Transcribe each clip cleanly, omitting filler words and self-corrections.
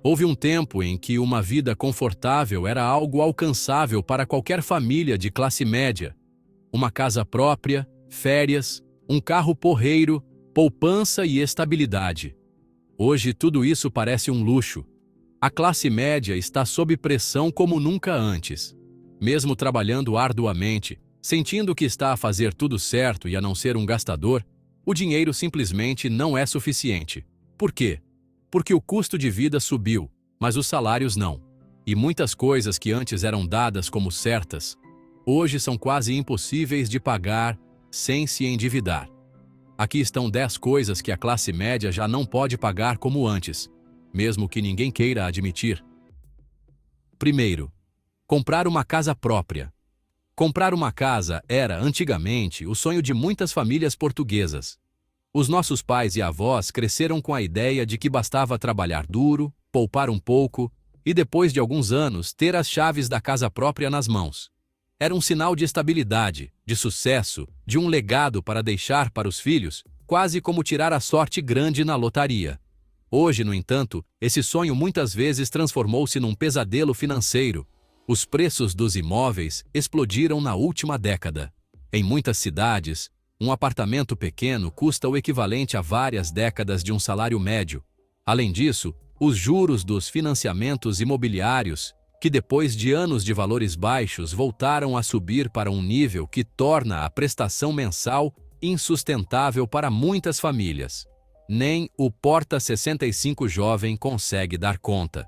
Houve um tempo em que uma vida confortável era algo alcançável para qualquer família de classe média. Uma casa própria, férias, um carro porreiro, poupança e estabilidade. Hoje tudo isso parece um luxo. A classe média está sob pressão como nunca antes. Mesmo trabalhando arduamente, sentindo que está a fazer tudo certo e a não ser um gastador, o dinheiro simplesmente não é suficiente. Por quê? Porque o custo de vida subiu, mas os salários não. E muitas coisas que antes eram dadas como certas, hoje são quase impossíveis de pagar sem se endividar. Aqui estão 10 coisas que a classe média já não pode pagar como antes, mesmo que ninguém queira admitir. Primeiro, comprar uma casa própria. Comprar uma casa era, antigamente, o sonho de muitas famílias portuguesas. Os nossos pais e avós cresceram com a ideia de que bastava trabalhar duro, poupar um pouco e, depois de alguns anos, ter as chaves da casa própria nas mãos. Era um sinal de estabilidade, de sucesso, de um legado para deixar para os filhos, quase como tirar a sorte grande na lotaria. Hoje, no entanto, esse sonho muitas vezes transformou-se num pesadelo financeiro. Os preços dos imóveis explodiram na última década. Em muitas cidades, um apartamento pequeno custa o equivalente a várias décadas de um salário médio. Além disso, os juros dos financiamentos imobiliários, que depois de anos de valores baixos voltaram a subir para um nível que torna a prestação mensal insustentável para muitas famílias. Nem o Porta 65 jovem consegue dar conta.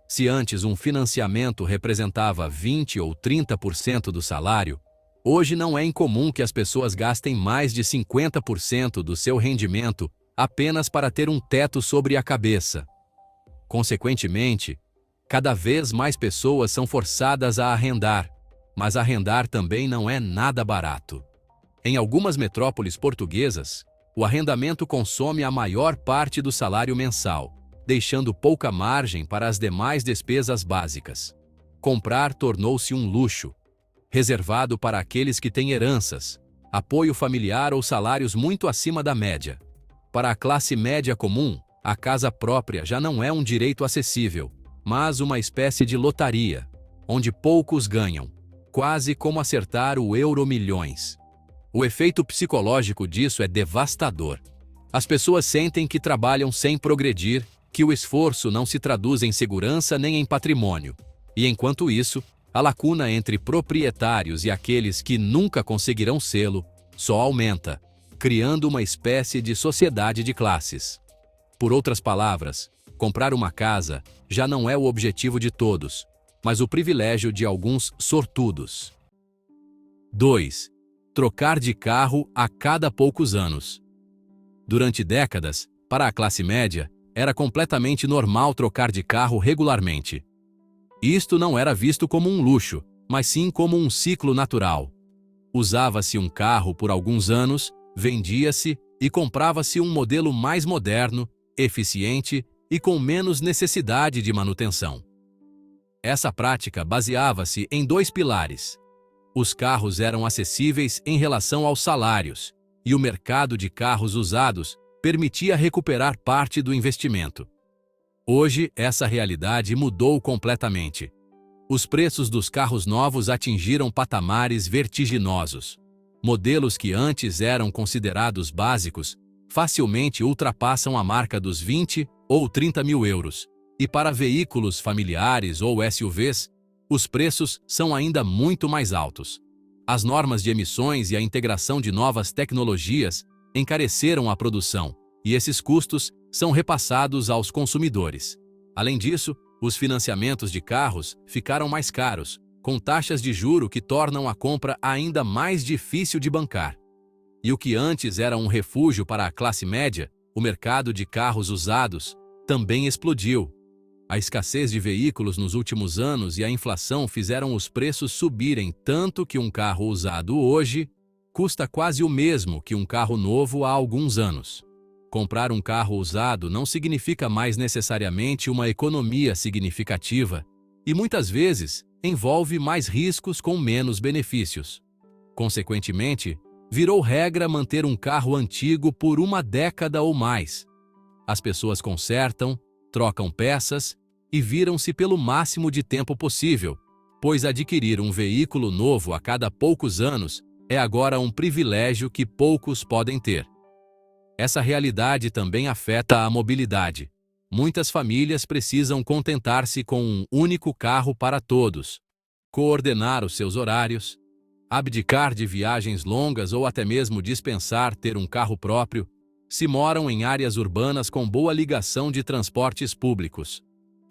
Se antes um financiamento representava 20 ou 30% do salário, hoje não é incomum que as pessoas gastem mais de 50% do seu rendimento apenas para ter um teto sobre a cabeça. Consequentemente, cada vez mais pessoas são forçadas a arrendar, mas arrendar também não é nada barato. Em algumas metrópoles portuguesas, o arrendamento consome a maior parte do salário mensal, deixando pouca margem para as demais despesas básicas. Comprar tornou-se um luxo, reservado para aqueles que têm heranças, apoio familiar ou salários muito acima da média. Para a classe média comum, a casa própria já não é um direito acessível, mas uma espécie de lotaria, onde poucos ganham, quase como acertar o Euromilhões. O efeito psicológico disso é devastador. As pessoas sentem que trabalham sem progredir, que o esforço não se traduz em segurança nem em patrimônio. E enquanto isso, a lacuna entre proprietários e aqueles que nunca conseguirão sê-lo só aumenta, criando uma espécie de sociedade de classes. Por outras palavras, comprar uma casa já não é o objetivo de todos, mas o privilégio de alguns sortudos. 2. Trocar de carro a cada poucos anos. Durante décadas, para a classe média, era completamente normal trocar de carro regularmente. Isto não era visto como um luxo, mas sim como um ciclo natural. Usava-se um carro por alguns anos, vendia-se e comprava-se um modelo mais moderno, eficiente e com menos necessidade de manutenção. Essa prática baseava-se em 2 pilares. Os carros eram acessíveis em relação aos salários, e o mercado de carros usados permitia recuperar parte do investimento. Hoje, essa realidade mudou completamente. Os preços dos carros novos atingiram patamares vertiginosos. Modelos que antes eram considerados básicos facilmente ultrapassam a marca dos 20 ou 30 mil euros. E para veículos familiares ou SUVs, os preços são ainda muito mais altos. As normas de emissões e a integração de novas tecnologias encareceram a produção, e esses custos são repassados aos consumidores. Além disso, os financiamentos de carros ficaram mais caros, com taxas de juro que tornam a compra ainda mais difícil de bancar. E o que antes era um refúgio para a classe média, o mercado de carros usados, também explodiu. A escassez de veículos nos últimos anos e a inflação fizeram os preços subirem tanto que um carro usado hoje custa quase o mesmo que um carro novo há alguns anos. Comprar um carro usado não significa mais necessariamente uma economia significativa e muitas vezes envolve mais riscos com menos benefícios. Consequentemente, virou regra manter um carro antigo por uma década ou mais. As pessoas consertam, trocam peças e viram-se pelo máximo de tempo possível, pois adquirir um veículo novo a cada poucos anos é agora um privilégio que poucos podem ter. Essa realidade também afeta a mobilidade. Muitas famílias precisam contentar-se com um único carro para todos, coordenar os seus horários, abdicar de viagens longas ou até mesmo dispensar ter um carro próprio, se moram em áreas urbanas com boa ligação de transportes públicos.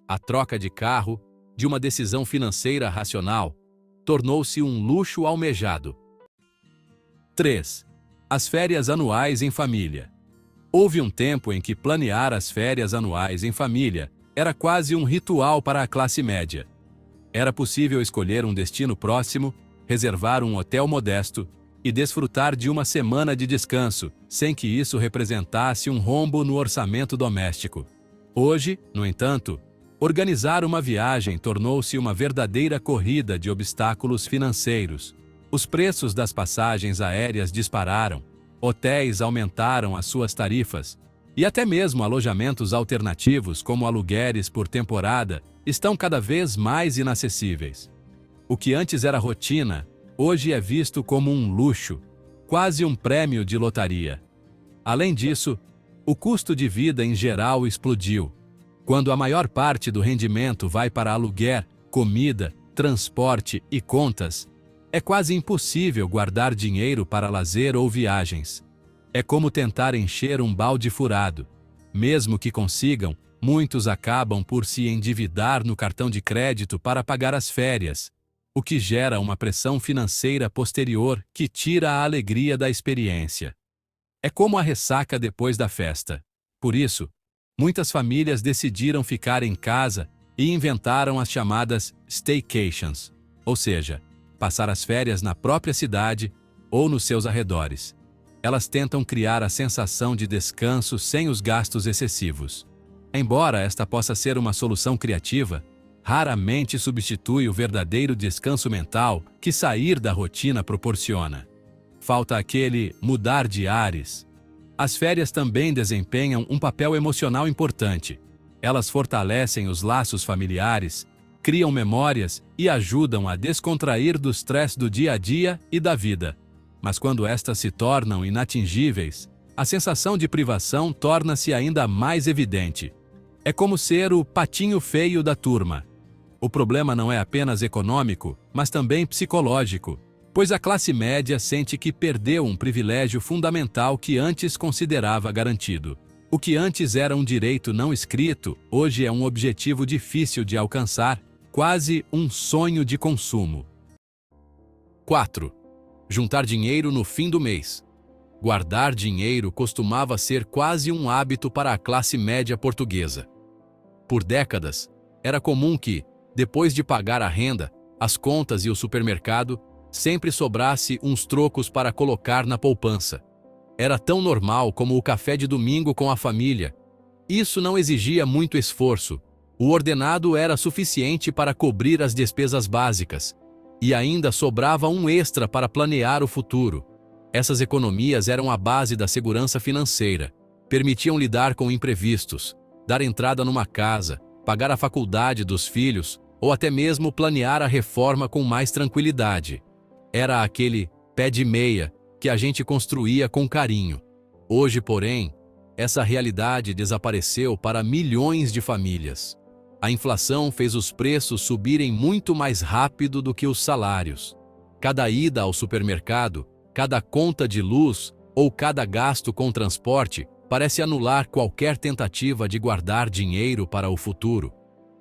A troca de carro, de uma decisão financeira racional, tornou-se um luxo almejado. 3. As férias anuais em família. Houve um tempo em que planear as férias anuais em família era quase um ritual para a classe média. Era possível escolher um destino próximo, reservar um hotel modesto e desfrutar de uma semana de descanso, sem que isso representasse um rombo no orçamento doméstico. Hoje, no entanto, organizar uma viagem tornou-se uma verdadeira corrida de obstáculos financeiros. Os preços das passagens aéreas dispararam, hotéis aumentaram as suas tarifas, e até mesmo alojamentos alternativos, como aluguéis por temporada, estão cada vez mais inacessíveis. O que antes era rotina, hoje é visto como um luxo, quase um prêmio de lotaria. Além disso, o custo de vida em geral explodiu. Quando a maior parte do rendimento vai para aluguer, comida, transporte e contas, é quase impossível guardar dinheiro para lazer ou viagens. É como tentar encher um balde furado. Mesmo que consigam, muitos acabam por se endividar no cartão de crédito para pagar as férias, o que gera uma pressão financeira posterior que tira a alegria da experiência. É como a ressaca depois da festa. Por isso, muitas famílias decidiram ficar em casa e inventaram as chamadas staycations, ou seja, passar as férias na própria cidade ou nos seus arredores. Elas tentam criar a sensação de descanso sem os gastos excessivos. Embora esta possa ser uma solução criativa, raramente substitui o verdadeiro descanso mental que sair da rotina proporciona. Falta aquele mudar de ares. As férias também desempenham um papel emocional importante. Elas fortalecem os laços familiares, criam memórias e ajudam a descontrair do estresse do dia a dia e da vida. Mas quando estas se tornam inatingíveis, a sensação de privação torna-se ainda mais evidente. É como ser o patinho feio da turma. O problema não é apenas econômico, mas também psicológico, pois a classe média sente que perdeu um privilégio fundamental que antes considerava garantido. O que antes era um direito não escrito, hoje é um objetivo difícil de alcançar, quase um sonho de consumo. 4. Juntar dinheiro no fim do mês. Guardar dinheiro costumava ser quase um hábito para a classe média portuguesa. Por décadas, era comum que, depois de pagar a renda, as contas e o supermercado, sempre sobrasse uns trocos para colocar na poupança. Era tão normal como o café de domingo com a família. Isso não exigia muito esforço. O ordenado era suficiente para cobrir as despesas básicas. E ainda sobrava um extra para planear o futuro. Essas economias eram a base da segurança financeira. Permitiam lidar com imprevistos, dar entrada numa casa, pagar a faculdade dos filhos ou até mesmo planear a reforma com mais tranquilidade. Era aquele pé de meia que a gente construía com carinho. Hoje, porém, essa realidade desapareceu para milhões de famílias. A inflação fez os preços subirem muito mais rápido do que os salários. Cada ida ao supermercado, cada conta de luz ou cada gasto com transporte parece anular qualquer tentativa de guardar dinheiro para o futuro.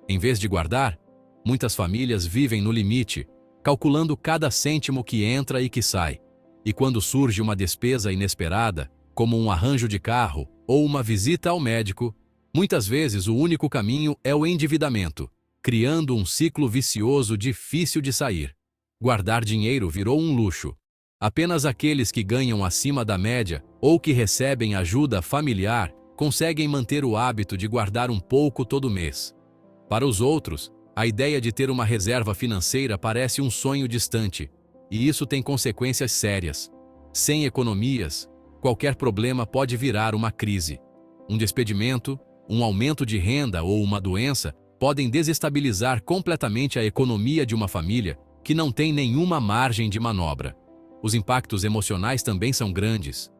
Em vez de guardar, muitas famílias vivem no limite, calculando cada cêntimo que entra e que sai. E quando surge uma despesa inesperada, como um arranjo de carro ou uma visita ao médico, muitas vezes o único caminho é o endividamento, criando um ciclo vicioso difícil de sair. Guardar dinheiro virou um luxo. Apenas aqueles que ganham acima da média ou que recebem ajuda familiar conseguem manter o hábito de guardar um pouco todo mês. Para os outros, a ideia de ter uma reserva financeira parece um sonho distante, e isso tem consequências sérias. Sem economias, qualquer problema pode virar uma crise. Um despedimento, um aumento de renda ou uma doença podem desestabilizar completamente a economia de uma família que não tem nenhuma margem de manobra. Os impactos emocionais também são grandes.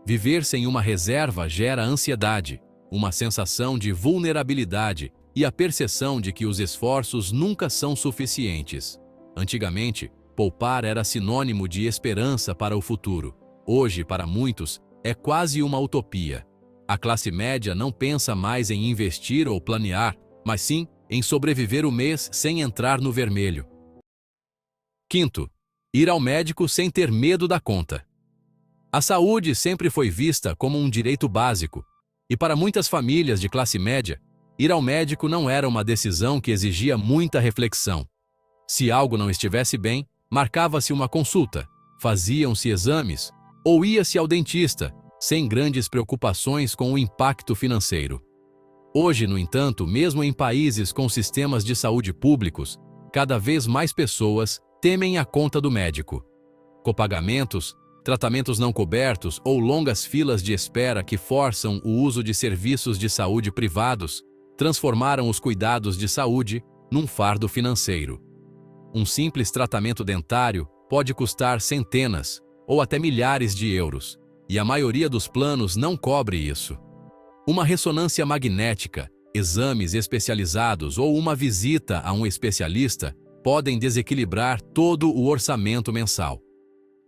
Viver sem uma reserva gera ansiedade, uma sensação de vulnerabilidade e a percepção de que os esforços nunca são suficientes. Antigamente, poupar era sinônimo de esperança para o futuro. Hoje, para muitos, é quase uma utopia. A classe média não pensa mais em investir ou planear, mas sim em sobreviver o mês sem entrar no vermelho. Quinto, ir ao médico sem ter medo da conta. A saúde sempre foi vista como um direito básico, e para muitas famílias de classe média, ir ao médico não era uma decisão que exigia muita reflexão. Se algo não estivesse bem, marcava-se uma consulta, faziam-se exames ou ia-se ao dentista, sem grandes preocupações com o impacto financeiro. Hoje, no entanto, mesmo em países com sistemas de saúde públicos, cada vez mais pessoas temem a conta do médico. Copagamentos, tratamentos não cobertos ou longas filas de espera que forçam o uso de serviços de saúde privados transformaram os cuidados de saúde num fardo financeiro. Um simples tratamento dentário pode custar centenas ou até milhares de euros, e a maioria dos planos não cobre isso. Uma ressonância magnética, exames especializados ou uma visita a um especialista podem desequilibrar todo o orçamento mensal.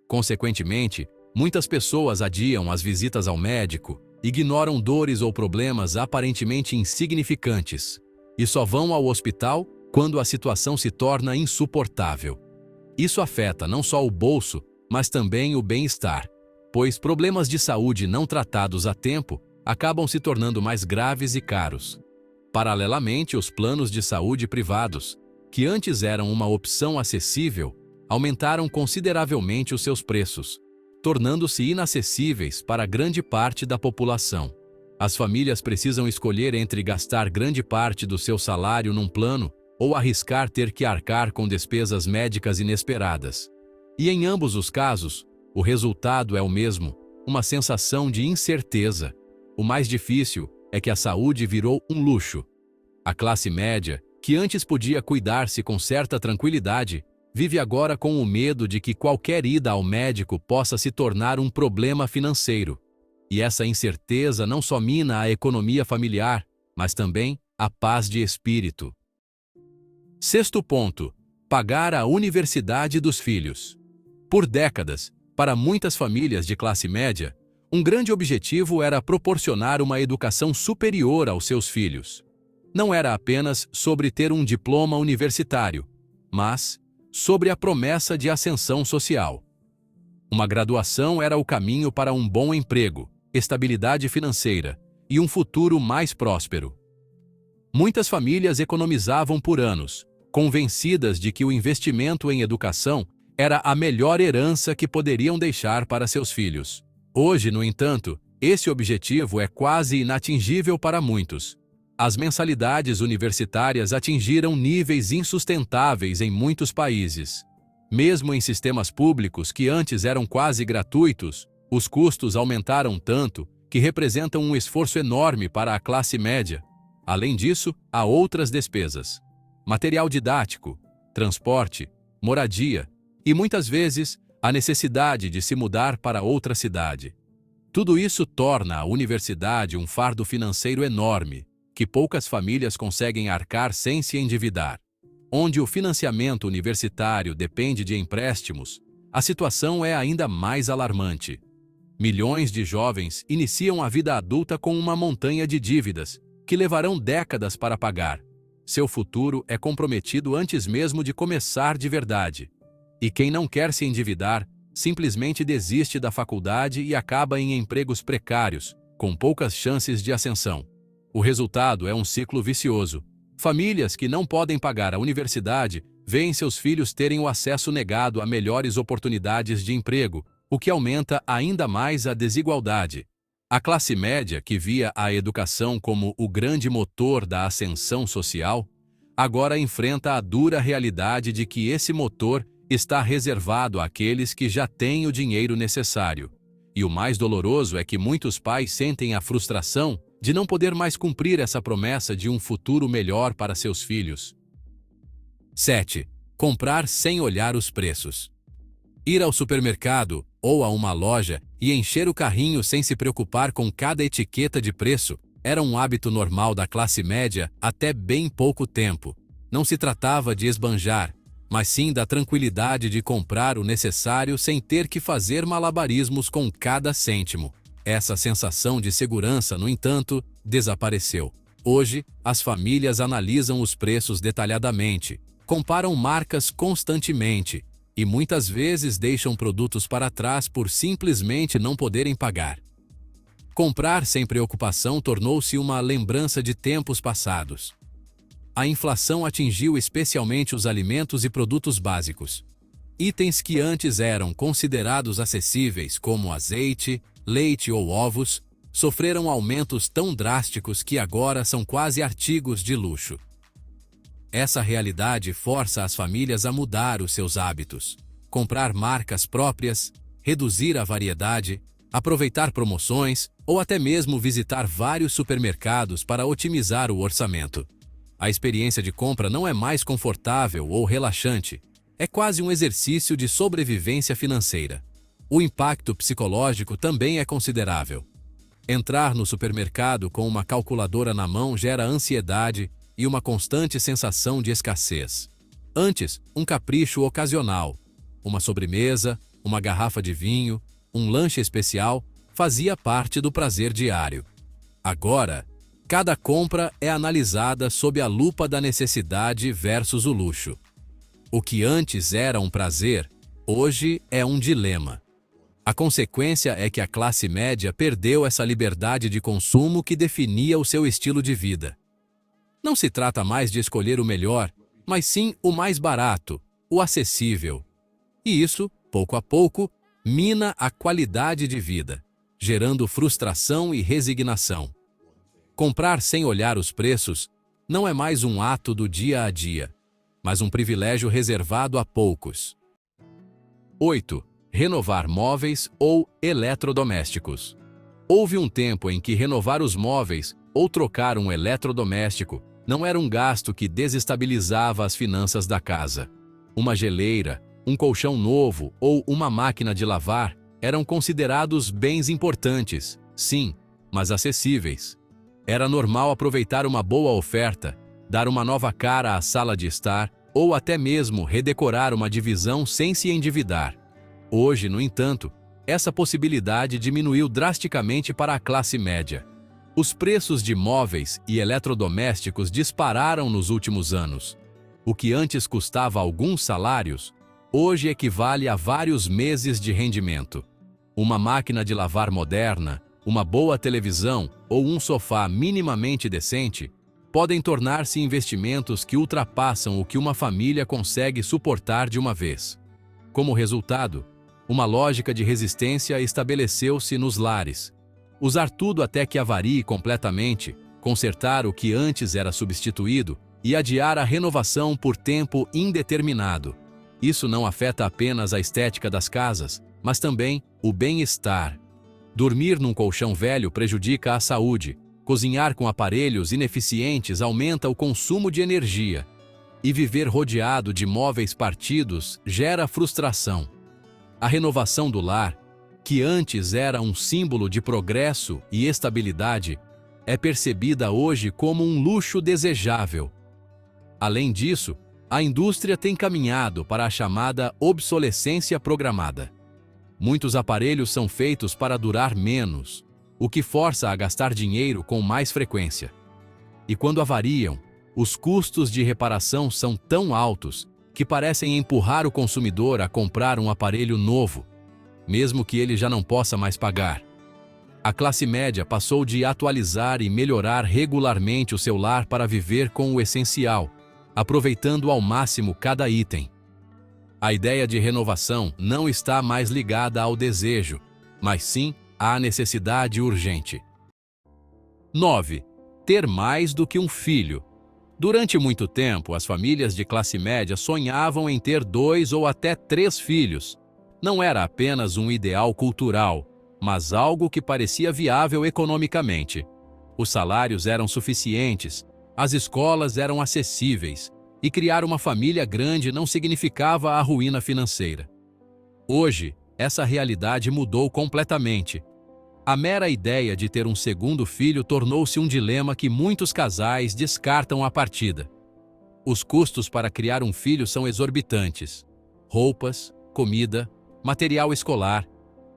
Consequentemente, muitas pessoas adiam as visitas ao médico, ignoram dores ou problemas aparentemente insignificantes e só vão ao hospital quando a situação se torna insuportável. Isso afeta não só o bolso, mas também o bem-estar, pois problemas de saúde não tratados a tempo acabam se tornando mais graves e caros. Paralelamente, os planos de saúde privados, que antes eram uma opção acessível, aumentaram consideravelmente os seus preços, tornando-se inacessíveis para grande parte da população. As famílias precisam escolher entre gastar grande parte do seu salário num plano ou arriscar ter que arcar com despesas médicas inesperadas. E em ambos os casos, o resultado é o mesmo, uma sensação de incerteza. O mais difícil é que a saúde virou um luxo. A classe média, que antes podia cuidar-se com certa tranquilidade, vive agora com o medo de que qualquer ida ao médico possa se tornar um problema financeiro. E essa incerteza não só mina a economia familiar, mas também a paz de espírito. Sexto ponto: pagar a universidade dos filhos. Por décadas, para muitas famílias de classe média, um grande objetivo era proporcionar uma educação superior aos seus filhos. Não era apenas sobre ter um diploma universitário, mas sobre a promessa de ascensão social. Uma graduação era o caminho para um bom emprego, estabilidade financeira e um futuro mais próspero. Muitas famílias economizavam por anos, convencidas de que o investimento em educação era a melhor herança que poderiam deixar para seus filhos. Hoje, no entanto, esse objetivo é quase inatingível para muitos. As mensalidades universitárias atingiram níveis insustentáveis em muitos países. Mesmo em sistemas públicos que antes eram quase gratuitos, os custos aumentaram tanto que representam um esforço enorme para a classe média. Além disso, há outras despesas: material didático, transporte, moradia e, muitas vezes, a necessidade de se mudar para outra cidade. Tudo isso torna a universidade um fardo financeiro enorme, que poucas famílias conseguem arcar sem se endividar. Onde o financiamento universitário depende de empréstimos, a situação é ainda mais alarmante. Milhões de jovens iniciam a vida adulta com uma montanha de dívidas, que levarão décadas para pagar. Seu futuro é comprometido antes mesmo de começar de verdade. E quem não quer se endividar, simplesmente desiste da faculdade e acaba em empregos precários, com poucas chances de ascensão. O resultado é um ciclo vicioso. Famílias que não podem pagar a universidade veem seus filhos terem o acesso negado a melhores oportunidades de emprego, o que aumenta ainda mais a desigualdade. A classe média, que via a educação como o grande motor da ascensão social, agora enfrenta a dura realidade de que esse motor está reservado àqueles que já têm o dinheiro necessário. E o mais doloroso é que muitos pais sentem a frustração de não poder mais cumprir essa promessa de um futuro melhor para seus filhos. 7. Comprar sem olhar os preços. Ir ao supermercado ou a uma loja e encher o carrinho sem se preocupar com cada etiqueta de preço era um hábito normal da classe média até bem pouco tempo. Não se tratava de esbanjar, mas sim da tranquilidade de comprar o necessário sem ter que fazer malabarismos com cada cêntimo. Essa sensação de segurança, no entanto, desapareceu. Hoje, as famílias analisam os preços detalhadamente, comparam marcas constantemente e muitas vezes deixam produtos para trás por simplesmente não poderem pagar. Comprar sem preocupação tornou-se uma lembrança de tempos passados. A inflação atingiu especialmente os alimentos e produtos básicos. Itens que antes eram considerados acessíveis, como azeite, leite ou ovos, sofreram aumentos tão drásticos que agora são quase artigos de luxo. Essa realidade força as famílias a mudar os seus hábitos, comprar marcas próprias, reduzir a variedade, aproveitar promoções ou até mesmo visitar vários supermercados para otimizar o orçamento. A experiência de compra não é mais confortável ou relaxante, é quase um exercício de sobrevivência financeira. O impacto psicológico também é considerável. Entrar no supermercado com uma calculadora na mão gera ansiedade e uma constante sensação de escassez. Antes, um capricho ocasional, uma sobremesa, uma garrafa de vinho, um lanche especial, fazia parte do prazer diário. Agora, cada compra é analisada sob a lupa da necessidade versus o luxo. O que antes era um prazer, hoje é um dilema. A consequência é que a classe média perdeu essa liberdade de consumo que definia o seu estilo de vida. Não se trata mais de escolher o melhor, mas sim o mais barato, o acessível. E isso, pouco a pouco, mina a qualidade de vida, gerando frustração e resignação. Comprar sem olhar os preços não é mais um ato do dia a dia, mas um privilégio reservado a poucos. 8. Renovar móveis ou eletrodomésticos. Houve um tempo em que renovar os móveis ou trocar um eletrodoméstico não era um gasto que desestabilizava as finanças da casa. Uma geleira, um colchão novo ou uma máquina de lavar eram considerados bens importantes, sim, mas acessíveis. Era normal aproveitar uma boa oferta, dar uma nova cara à sala de estar ou até mesmo redecorar uma divisão sem se endividar. Hoje, no entanto, essa possibilidade diminuiu drasticamente para a classe média. Os preços de móveis e eletrodomésticos dispararam nos últimos anos. O que antes custava alguns salários, hoje equivale a vários meses de rendimento. Uma máquina de lavar moderna, uma boa televisão ou um sofá minimamente decente podem tornar-se investimentos que ultrapassam o que uma família consegue suportar de uma vez. Como resultado, uma lógica de resistência estabeleceu-se nos lares. Usar tudo até que avarie completamente, consertar o que antes era substituído e adiar a renovação por tempo indeterminado. Isso não afeta apenas a estética das casas, mas também o bem-estar. Dormir num colchão velho prejudica a saúde. Cozinhar com aparelhos ineficientes aumenta o consumo de energia. E viver rodeado de móveis partidos gera frustração. A renovação do lar, que antes era um símbolo de progresso e estabilidade, é percebida hoje como um luxo desejável. Além disso, a indústria tem caminhado para a chamada obsolescência programada. Muitos aparelhos são feitos para durar menos, o que força a gastar dinheiro com mais frequência. E quando avariam, os custos de reparação são tão altos que parecem empurrar o consumidor a comprar um aparelho novo, mesmo que ele já não possa mais pagar. A classe média passou de atualizar e melhorar regularmente o seu lar para viver com o essencial, aproveitando ao máximo cada item. A ideia de renovação não está mais ligada ao desejo, mas sim à necessidade urgente. 9. Ter mais do que um filho. Durante muito tempo, as famílias de classe média sonhavam em ter 2 ou até 3 filhos. Não era apenas um ideal cultural, mas algo que parecia viável economicamente. Os salários eram suficientes, as escolas eram acessíveis, e criar uma família grande não significava a ruína financeira. Hoje, essa realidade mudou completamente. A mera ideia de ter um segundo filho tornou-se um dilema que muitos casais descartam à partida. Os custos para criar um filho são exorbitantes. Roupas, comida, material escolar,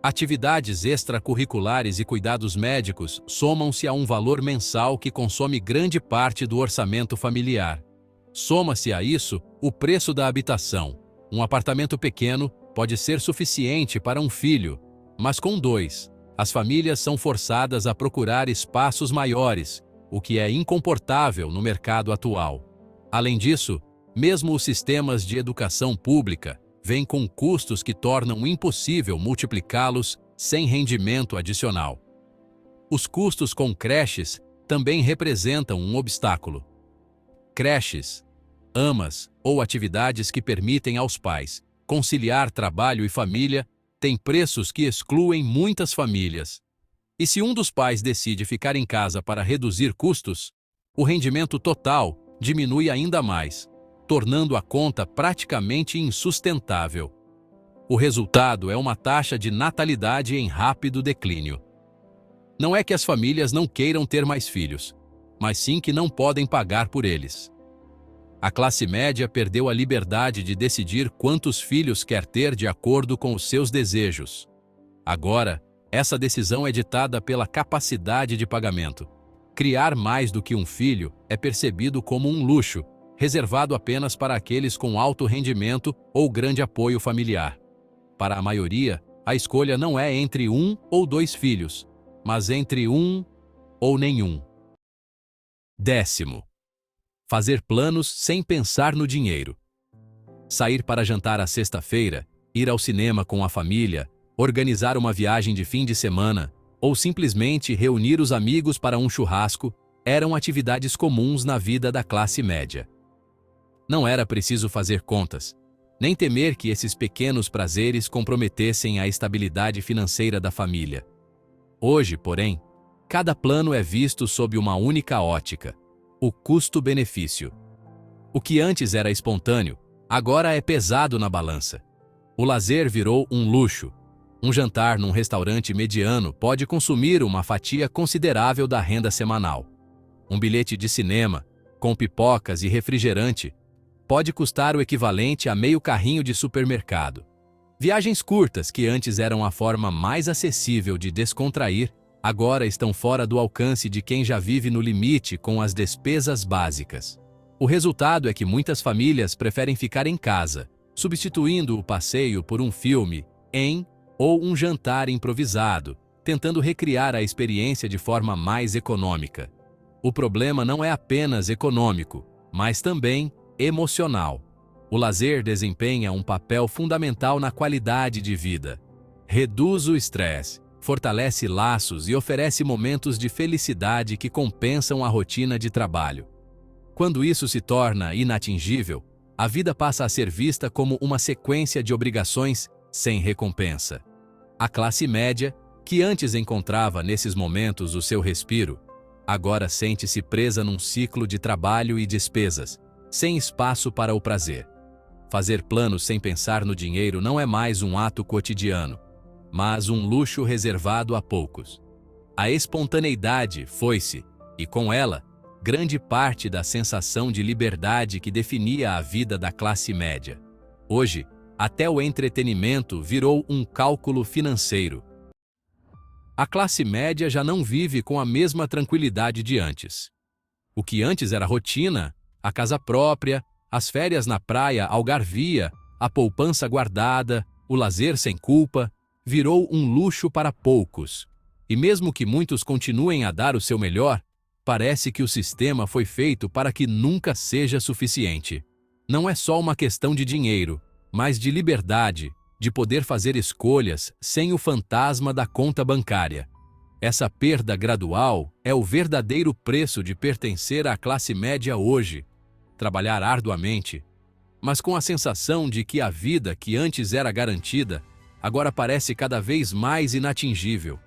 atividades extracurriculares e cuidados médicos somam-se a um valor mensal que consome grande parte do orçamento familiar. Soma-se a isso o preço da habitação. Um apartamento pequeno pode ser suficiente para um filho, mas com dois, as famílias são forçadas a procurar espaços maiores, o que é incomportável no mercado atual. Além disso, mesmo os sistemas de educação pública vêm com custos que tornam impossível multiplicá-los sem rendimento adicional. Os custos com creches também representam um obstáculo. Creches, amas ou atividades que permitem aos pais conciliar trabalho e família têm preços que excluem muitas famílias. E se um dos pais decide ficar em casa para reduzir custos, o rendimento total diminui ainda mais, tornando a conta praticamente insustentável. O resultado é uma taxa de natalidade em rápido declínio. Não é que as famílias não queiram ter mais filhos, mas sim que não podem pagar por eles. A classe média perdeu a liberdade de decidir quantos filhos quer ter de acordo com os seus desejos. Agora, essa decisão é ditada pela capacidade de pagamento. Criar mais do que um filho é percebido como um luxo, reservado apenas para aqueles com alto rendimento ou grande apoio familiar. Para a maioria, a escolha não é entre 1 ou 2 filhos, mas entre 1 ou nenhum. 10º. Fazer planos sem pensar no dinheiro. Sair para jantar à sexta-feira, ir ao cinema com a família, organizar uma viagem de fim de semana ou simplesmente reunir os amigos para um churrasco eram atividades comuns na vida da classe média. Não era preciso fazer contas, nem temer que esses pequenos prazeres comprometessem a estabilidade financeira da família. Hoje, porém, cada plano é visto sob uma única ótica: o custo-benefício. O que antes era espontâneo, agora é pesado na balança. O lazer virou um luxo. Um jantar num restaurante mediano pode consumir uma fatia considerável da renda semanal. Um bilhete de cinema, com pipocas e refrigerante, pode custar o equivalente a meio carrinho de supermercado. Viagens curtas, que antes eram a forma mais acessível de descontrair, agora estão fora do alcance de quem já vive no limite com as despesas básicas. O resultado é que muitas famílias preferem ficar em casa, substituindo o passeio por um filme ou um jantar improvisado, tentando recriar a experiência de forma mais econômica. O problema não é apenas econômico, mas também emocional. O lazer desempenha um papel fundamental na qualidade de vida. Reduz o estresse, fortalece laços e oferece momentos de felicidade que compensam a rotina de trabalho. Quando isso se torna inatingível, a vida passa a ser vista como uma sequência de obrigações sem recompensa. A classe média, que antes encontrava nesses momentos o seu respiro, agora sente-se presa num ciclo de trabalho e despesas, sem espaço para o prazer. Fazer planos sem pensar no dinheiro não é mais um ato cotidiano, mas um luxo reservado a poucos. A espontaneidade foi-se, e com ela, grande parte da sensação de liberdade que definia a vida da classe média. Hoje, até o entretenimento virou um cálculo financeiro. A classe média já não vive com a mesma tranquilidade de antes. O que antes era rotina, a casa própria, as férias na praia algarvia, a poupança guardada, o lazer sem culpa, virou um luxo para poucos. E mesmo que muitos continuem a dar o seu melhor, parece que o sistema foi feito para que nunca seja suficiente. Não é só uma questão de dinheiro, mas de liberdade, de poder fazer escolhas sem o fantasma da conta bancária. Essa perda gradual é o verdadeiro preço de pertencer à classe média hoje. Trabalhar arduamente, mas com a sensação de que a vida que antes era garantida, agora parece cada vez mais inatingível.